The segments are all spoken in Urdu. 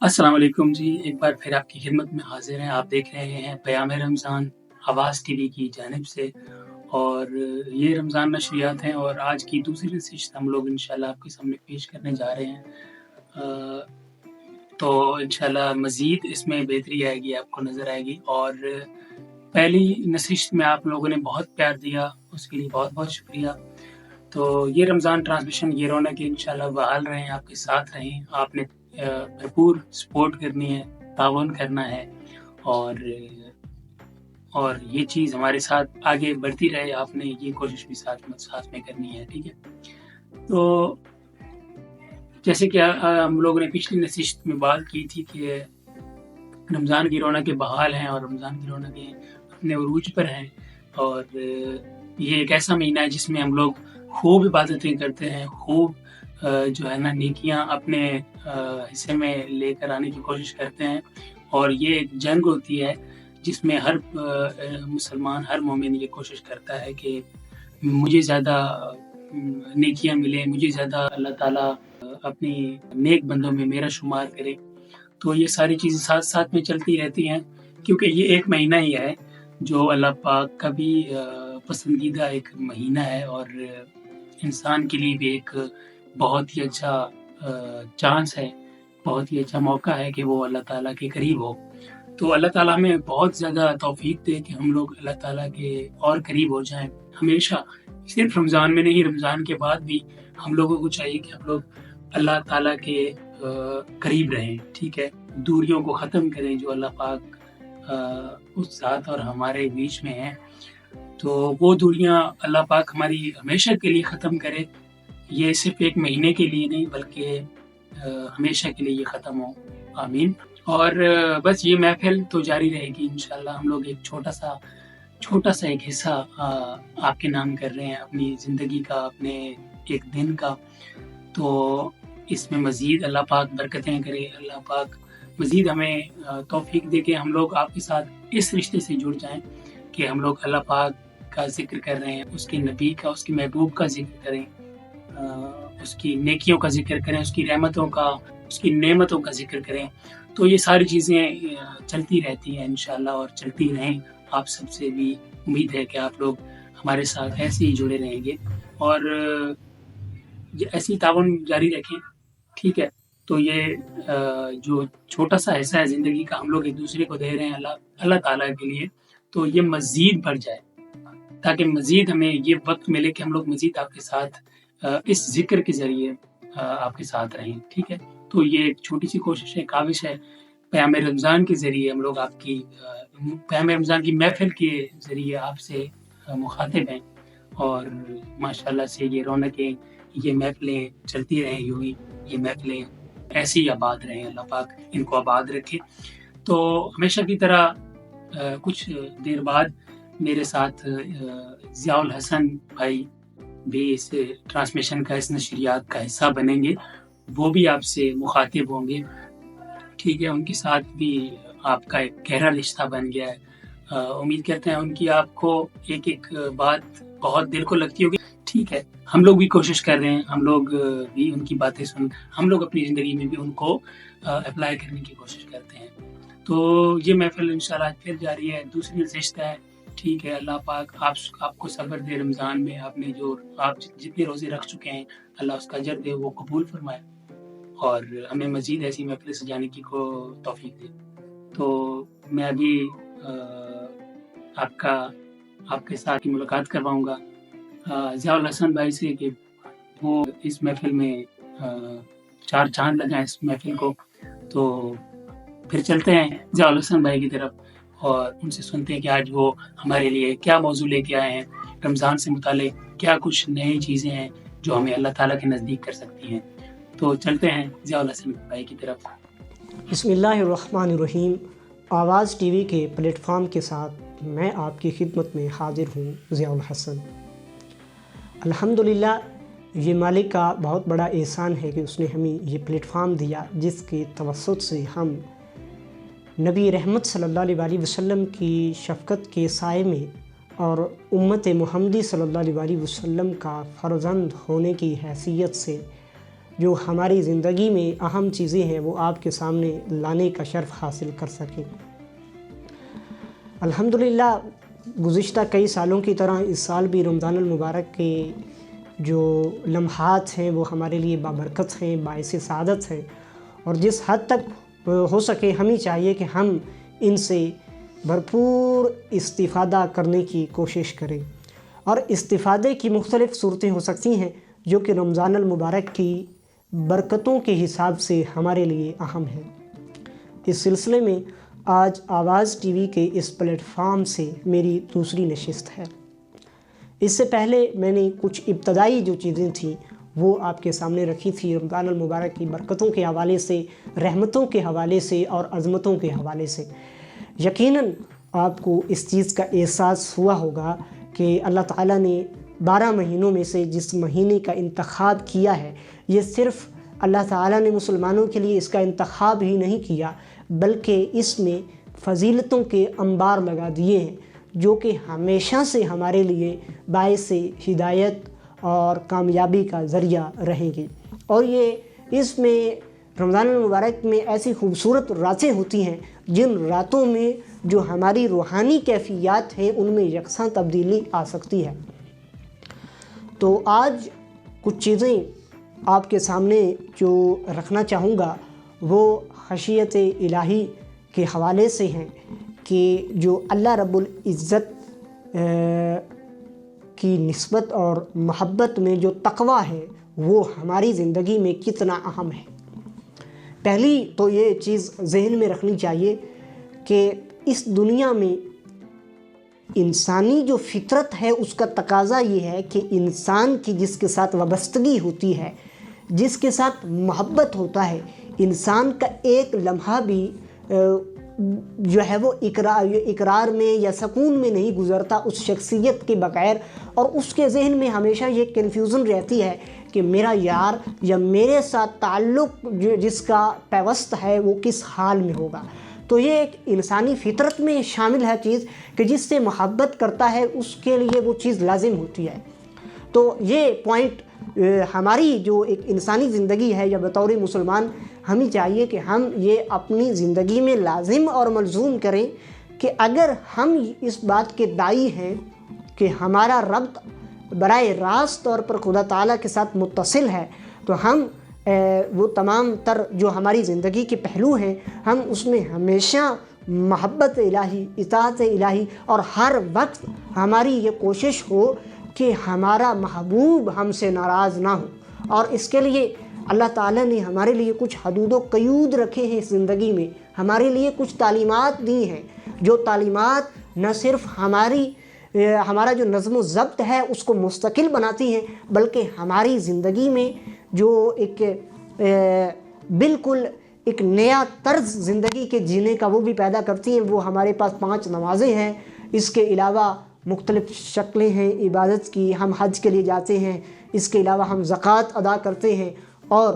السلام علیکم جی، ایک بار پھر آپ کی خدمت میں حاضر ہیں۔ آپ دیکھ رہے ہیں پیام رمضان آواز ٹی وی کی جانب سے، اور یہ رمضان نشریات ہیں اور آج کی دوسری نشست ہم لوگ انشاءاللہ آپ کے سامنے پیش کرنے جا رہے ہیں۔ تو انشاءاللہ مزید اس میں بہتری آئے گی، آپ کو نظر آئے گی۔ اور پہلی نشست میں آپ لوگوں نے بہت پیار دیا، اس کے لیے بہت بہت شکریہ۔ تو یہ رمضان ٹرانسمیشن یہ رونق کہ انشاءاللہ بحال رہیں، آپ کے ساتھ رہیں۔ آپ نے بھرپور سپورٹ کرنی ہے، تعاون کرنا ہے، اور یہ چیز ہمارے ساتھ آگے بڑھتی رہے۔ آپ نے یہ کوشش بھی ساتھ میں کرنی ہے، ٹھیک ہے؟ تو جیسے کہ ہم لوگوں نے پچھلی نشست میں بات کی تھی کہ رمضان کی رونقیں بحال ہیں اور رمضان کی رونقیں اپنے عروج پر ہیں، اور یہ ایک ایسا مہینہ ہے جس میں ہم لوگ خوب عبادتیں کرتے ہیں، خوب جو ہے نا نیکیاں اپنے حصے میں لے کر آنے کی کوشش کرتے ہیں۔ اور یہ ایک جنگ ہوتی ہے جس میں ہر مسلمان، ہر مومن یہ کوشش کرتا ہے کہ مجھے زیادہ نیکیاں ملیں، مجھے زیادہ اللہ تعالیٰ اپنی نیک بندوں میں میرا شمار کرے۔ تو یہ ساری چیزیں ساتھ ساتھ میں چلتی رہتی ہیں، کیونکہ یہ ایک مہینہ ہی ہے جو اللہ پاک کا بھی پسندیدہ ایک مہینہ ہے، اور انسان کے لیے بھی ایک بہت ہی اچھا چانس ہے، بہت ہی اچھا موقع ہے کہ وہ اللہ تعالیٰ کے قریب ہو۔ تو اللہ تعالیٰ ہمیں بہت زیادہ توفیق دے کہ ہم لوگ اللہ تعالیٰ کے اور قریب ہو جائیں ہمیشہ، صرف رمضان میں نہیں، رمضان کے بعد بھی ہم لوگوں کو چاہیے کہ ہم لوگ اللہ تعالیٰ کے قریب رہیں، ٹھیک ہے؟ دوریوں کو ختم کریں جو اللہ پاک اس ذات اور ہمارے بیچ میں ہیں، تو وہ دوریاں اللہ پاک ہماری ہمیشہ کے لیے ختم کرے۔ یہ صرف ایک مہینے کے لیے نہیں بلکہ ہمیشہ کے لیے یہ ختم ہو، آمین۔ اور بس یہ محفل تو جاری رہے گی انشاءاللہ۔ ہم لوگ ایک چھوٹا سا ایک حصہ آپ کے نام کر رہے ہیں، اپنی زندگی کا، اپنے ایک دن کا۔ تو اس میں مزید اللہ پاک برکتیں کرے، اللہ پاک مزید ہمیں توفیق دے کہ ہم لوگ آپ کے ساتھ اس رشتے سے جڑ جائیں کہ ہم لوگ اللہ پاک کا ذکر کر رہے ہیں، اس کے نبی کا، اس کے محبوب کا ذکر کریں، اس کی نیکیوں کا ذکر کریں، اس کی رحمتوں کا، اس کی نعمتوں کا ذکر کریں۔ تو یہ ساری چیزیں چلتی رہتی ہیں انشاءاللہ، اور چلتی رہیں۔ آپ سب سے بھی امید ہے کہ آپ لوگ ہمارے ساتھ ایسے ہی جڑے رہیں گے اور ایسی تعاون جاری رکھیں، ٹھیک ہے؟ تو یہ جو چھوٹا سا حصہ ہے زندگی کا ہم لوگ ایک دوسرے کو دے رہے ہیں اللہ تعالیٰ کے لیے، تو یہ مزید بڑھ جائے، تاکہ مزید ہمیں یہ وقت ملے کہ ہم لوگ مزید آپ کے ساتھ اس ذکر کے ذریعے آپ کے ساتھ رہیں، ٹھیک ہے؟ تو یہ ایک چھوٹی سی کوشش ہے، کاوش ہے، پیام رمضان کے ذریعے ہم لوگ آپ کی پیام رمضان کی محفل کے ذریعے آپ سے مخاطب ہیں، اور ماشاءاللہ سے یہ رونقیں، یہ محفلیں چلتی رہیں، یوں ہی یہ محفلیں ایسے ہی آباد رہیں، اللہ پاک ان کو آباد رکھے۔ تو ہمیشہ کی طرح کچھ دیر بعد میرے ساتھ ضیاء الحسن بھائی بھی اس ٹرانسمیشن کا، اس نشریات کا حصہ بنیں گے، وہ بھی آپ سے مخاطب ہوں گے، ٹھیک ہے؟ ان کے ساتھ بھی آپ کا ایک گہرا رشتہ بن گیا ہے۔ امید کرتے ہیں ان کی آپ کو ایک بات بہت دل کو لگتی ہوگی، ٹھیک ہے؟ ہم لوگ بھی کوشش کر رہے ہیں، ہم لوگ بھی ان کی باتیں ہم لوگ اپنی زندگی میں بھی ان کو اپلائی کرنے کی کوشش کرتے ہیں۔ تو یہ محفل انشاءاللہ پھر جاری ہے، دوسری نشست ہے، ٹھیک ہے؟ اللہ پاک آپ کو صبر دے، رمضان میں آپ جتنے روزے رکھ چکے ہیں، اللہ اس کا اجر دے، وہ قبول فرمائے، اور ہمیں مزید ایسی محفلیں سجانے کی توفیق دے۔ تو میں ابھی آپ کے ساتھ ملاقات کرواؤں گا ضیاء الحسن بھائی سے کہ وہ اس محفل میں چار چاند لگائیں اس محفل کو۔ تو پھر چلتے ہیں ضیاء الحسن بھائی کی طرف اور ان سے سنتے ہیں کہ آج وہ ہمارے لیے کیا موضوع لے کے آئے ہیں، رمضان سے متعلق کیا کچھ نئی چیزیں ہیں جو ہمیں اللہ تعالیٰ کے نزدیک کر سکتی ہیں۔ تو چلتے ہیں ضیاء الحسن بھائی کی طرف۔ بسم اللہ الرحمن الرحیم۔ آواز ٹی وی کے پلیٹ فارم کے ساتھ میں آپ کی خدمت میں حاضر ہوں، ضیاء الحسن۔ الحمدللہ، یہ مالک کا بہت بڑا احسان ہے کہ اس نے ہمیں یہ پلیٹ فارم دیا جس کے توسط سے ہم نبی رحمت صلی اللہ علیہ وسلم کی شفقت کے سائے میں اور امت محمدی صلی اللہ علیہ وسلم کا فرزند ہونے کی حیثیت سے جو ہماری زندگی میں اہم چیزیں ہیں وہ آپ کے سامنے لانے کا شرف حاصل کر سکیں۔ الحمدللہ گزشتہ کئی سالوں کی طرح اس سال بھی رمضان المبارک کے جو لمحات ہیں وہ ہمارے لیے بابرکت ہیں، باعث سعادت ہیں، اور جس حد تک ہو سکے ہمیں چاہیے کہ ہم ان سے بھرپور استفادہ کرنے کی کوشش کریں۔ اور استفادے کی مختلف صورتیں ہو سکتی ہیں جو کہ رمضان المبارک کی برکتوں کے حساب سے ہمارے لیے اہم ہے۔ اس سلسلے میں آج آواز ٹی وی کے اس پلیٹ فارم سے میری دوسری نشست ہے۔ اس سے پہلے میں نے کچھ ابتدائی جو چیزیں تھیں وہ آپ کے سامنے رکھی تھی رمضان المبارک کی برکتوں کے حوالے سے، رحمتوں کے حوالے سے اور عظمتوں کے حوالے سے۔ یقیناً آپ کو اس چیز کا احساس ہوا ہوگا کہ اللہ تعالیٰ نے 12 مہینوں میں سے جس مہینے کا انتخاب کیا ہے، یہ صرف اللہ تعالیٰ نے مسلمانوں کے لیے اس کا انتخاب ہی نہیں کیا، بلکہ اس میں فضیلتوں کے انبار لگا دیے ہیں جو کہ ہمیشہ سے ہمارے لیے باعث ہدایت اور کامیابی کا ذریعہ رہیں گے۔ اور یہ اس میں رمضان المبارک میں ایسی خوبصورت راتیں ہوتی ہیں جن راتوں میں جو ہماری روحانی کیفیات ہیں ان میں یکساں تبدیلی آ سکتی ہے۔ تو آج کچھ چیزیں آپ کے سامنے جو رکھنا چاہوں گا وہ خشیت الہی کے حوالے سے ہیں کہ جو اللہ رب العزت کی نسبت اور محبت میں جو تقویٰ ہے وہ ہماری زندگی میں کتنا اہم ہے۔ پہلی تو یہ چیز ذہن میں رکھنی چاہیے کہ اس دنیا میں انسانی جو فطرت ہے اس کا تقاضا یہ ہے کہ انسان کی جس کے ساتھ وابستگی ہوتی ہے، جس کے ساتھ محبت ہوتا ہے، انسان کا ایک لمحہ بھی جو ہے وہ اقرار میں یا سکون میں نہیں گزرتا اس شخصیت کے بغیر، اور اس کے ذہن میں ہمیشہ یہ کنفیوژن رہتی ہے کہ میرا یار یا میرے ساتھ تعلق جس کا پیوست ہے وہ کس حال میں ہوگا۔ تو یہ ایک انسانی فطرت میں شامل ہے چیز کہ جس سے محبت کرتا ہے اس کے لیے وہ چیز لازم ہوتی ہے۔ تو یہ پوائنٹ ہماری جو ایک انسانی زندگی ہے یا بطور مسلمان ہمیں چاہیے کہ ہم یہ اپنی زندگی میں لازم اور ملزوم کریں کہ اگر ہم اس بات کے داعی ہیں کہ ہمارا ربط براہ راست طور پر خدا تعالیٰ کے ساتھ متصل ہے، تو ہم وہ تمام تر جو ہماری زندگی کے پہلو ہیں ہم اس میں ہمیشہ محبت الہی، اطاعت الہی، اور ہر وقت ہماری یہ کوشش ہو کہ ہمارا محبوب ہم سے ناراض نہ ہو۔ اور اس کے لیے اللہ تعالیٰ نے ہمارے لیے کچھ حدود و قیود رکھے ہیں اس زندگی میں، ہمارے لیے کچھ تعلیمات دی ہیں، جو تعلیمات نہ صرف ہمارا جو نظم و ضبط ہے اس کو مستقل بناتی ہیں، بلکہ ہماری زندگی میں جو ایک بالکل ایک نیا طرز زندگی کے جینے کا وہ بھی پیدا کرتی ہیں۔ وہ ہمارے پاس 5 نمازیں ہیں، اس کے علاوہ مختلف شکلیں ہیں عبادت کی، ہم حج کے لیے جاتے ہیں، اس کے علاوہ ہم زکوٰۃ ادا کرتے ہیں، اور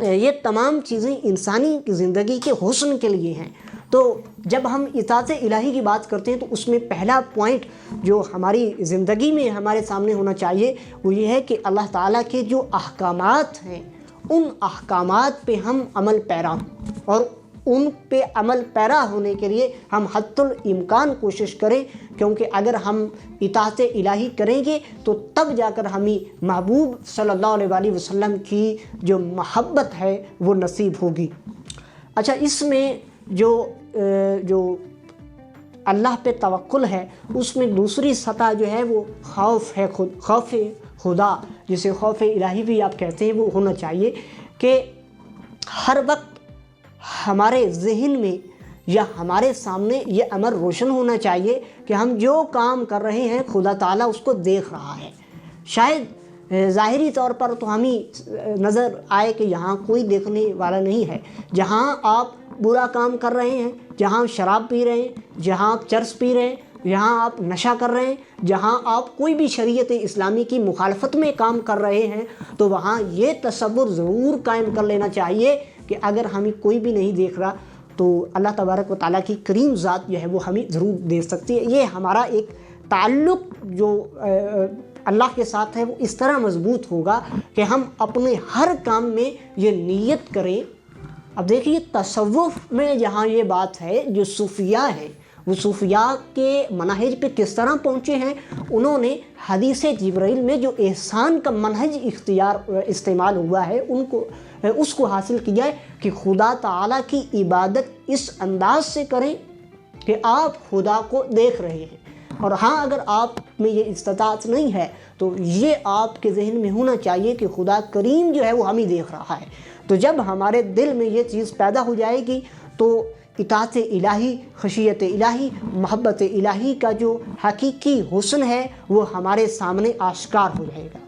یہ تمام چیزیں انسانی زندگی کے حسن کے لیے ہیں۔ تو جب ہم اطاعت الہی کی بات کرتے ہیں تو اس میں پہلا پوائنٹ جو ہماری زندگی میں ہمارے سامنے ہونا چاہیے وہ یہ ہے کہ اللہ تعالیٰ کے جو احکامات ہیں ان احکامات پہ ہم عمل پیرا ہوں، اور ان پہ عمل پیرا ہونے کے لیے ہم حد الامکان کوشش کریں، کیونکہ اگر ہم اطاعت الہی کریں گے تو تب جا کر ہمیں محبوب صلی اللہ علیہ وآلہ وسلم کی جو محبت ہے وہ نصیب ہوگی۔ اچھا، اس میں جو اللہ پہ توکل ہے اس میں دوسری سطح جو ہے وہ خوف ہے، خوف خدا، جسے خوف الہی بھی آپ کہتے ہیں، وہ ہونا چاہیے کہ ہر وقت ہمارے ذہن میں یا ہمارے سامنے یہ امر روشن ہونا چاہیے کہ ہم جو کام کر رہے ہیں خدا تعالیٰ اس کو دیکھ رہا ہے۔ شاید ظاہری طور پر تو ہمیں نظر آئے کہ یہاں کوئی دیکھنے والا نہیں ہے، جہاں آپ برا کام کر رہے ہیں، جہاں آپ شراب پی رہے ہیں، جہاں آپ چرس پی رہے ہیں، جہاں آپ نشہ کر رہے ہیں، جہاں آپ کوئی بھی شریعت اسلامی کی مخالفت میں کام کر رہے ہیں، تو وہاں یہ تصور ضرور قائم کر لینا چاہیے کہ اگر ہمیں کوئی بھی نہیں دیکھ رہا تو اللہ تبارک و تعالیٰ کی کریم ذات جو ہے وہ ہمیں ضرور دیکھ سکتی ہے۔ یہ ہمارا ایک تعلق جو اللہ کے ساتھ ہے وہ اس طرح مضبوط ہوگا کہ ہم اپنے ہر کام میں یہ نیت کریں. اب دیکھیے تصوف میں جہاں یہ بات ہے، جو صوفیاء ہے وہ صوفیاء کے منہج پہ کس طرح پہنچے ہیں، انہوں نے حدیث جبرائیل میں جو احسان کا منہج استعمال ہوا ہے اس کو حاصل کیا ہے کہ خدا تعالیٰ کی عبادت اس انداز سے کریں کہ آپ خدا کو دیکھ رہے ہیں. اور ہاں اگر آپ میں یہ استطاعت نہیں ہے تو یہ آپ کے ذہن میں ہونا چاہیے کہ خدا کریم جو ہے وہ ہمیں دیکھ رہا ہے. تو جب ہمارے دل میں یہ چیز پیدا ہو جائے گی تو اطاعت الہی، خشیت الہی، محبت الہی کا جو حقیقی حسن ہے وہ ہمارے سامنے آشکار ہو جائے گا.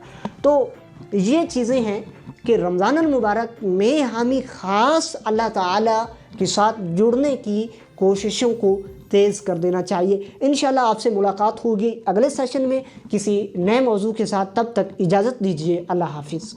تو یہ چیزیں ہیں کہ رمضان المبارک میں ہمیں خاص اللہ تعالیٰ کے ساتھ جڑنے کی کوششوں کو تیز کر دینا چاہیے. انشاءاللہ آپ سے ملاقات ہوگی اگلے سیشن میں کسی نئے موضوع کے ساتھ. تب تک اجازت دیجیے. اللہ حافظ.